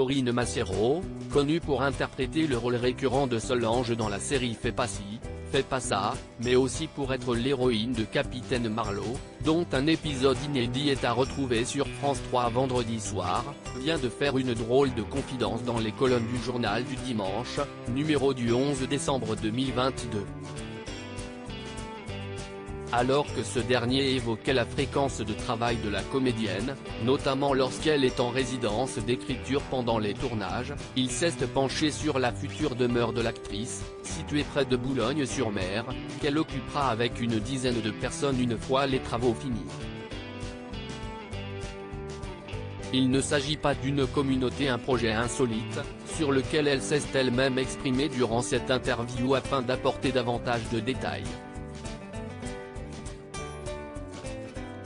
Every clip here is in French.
Corinne Massiero, connue pour interpréter le rôle récurrent de Solange dans la série Fais pas ci, fais pas ça, mais aussi pour être l'héroïne de Capitaine Marlowe, dont un épisode inédit est à retrouver sur France 3 vendredi soir, vient de faire une drôle de confidence dans les colonnes du journal du dimanche, numéro du 11 décembre 2022. Alors que ce dernier évoquait la fréquence de travail de la comédienne, notamment lorsqu'elle est en résidence d'écriture pendant les tournages, il s'est penché sur la future demeure de l'actrice, située près de Boulogne-sur-Mer, qu'elle occupera avec une dizaine de personnes une fois les travaux finis. Il ne s'agit pas d'une communauté, un projet insolite, sur lequel elle s'est elle-même exprimée durant cette interview afin d'apporter davantage de détails.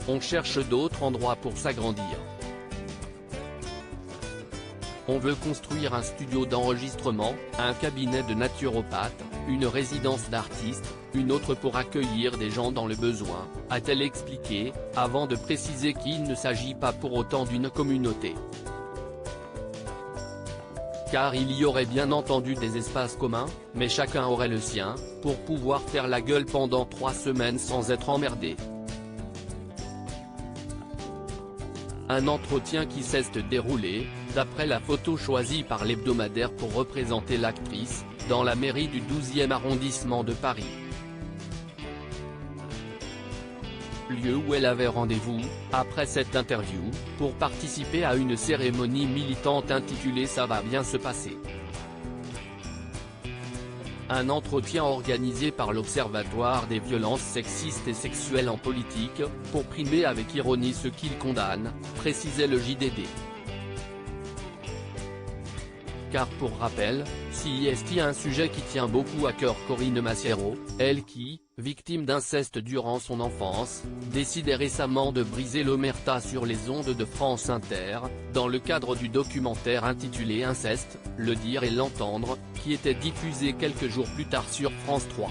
On cherche d'autres endroits pour s'agrandir. On veut construire un studio d'enregistrement, un cabinet de naturopathe, une résidence d'artistes, une autre pour accueillir des gens dans le besoin, a-t-elle expliqué, avant de préciser qu'il ne s'agit pas pour autant d'une communauté. Car il y aurait bien entendu des espaces communs, mais chacun aurait le sien, pour pouvoir faire la gueule pendant 3 semaines sans être emmerdé. Un entretien qui s'est déroulé, d'après la photo choisie par l'hebdomadaire pour représenter l'actrice, dans la mairie du 12e arrondissement de Paris. Lieu où elle avait rendez-vous, après cette interview, pour participer à une cérémonie militante intitulée Ça va bien se passer. Un entretien organisé par l'Observatoire des violences sexistes et sexuelles en politique, pour primer avec ironie ce qu'il condamne, précisait le JDD. Car pour rappel, si est un sujet qui tient beaucoup à cœur Corinne Massiero, elle qui, victime d'inceste durant son enfance, décidait récemment de briser l'omerta sur les ondes de France Inter, dans le cadre du documentaire intitulé Inceste, le dire et l'entendre, qui était diffusé quelques jours plus tard sur France 3.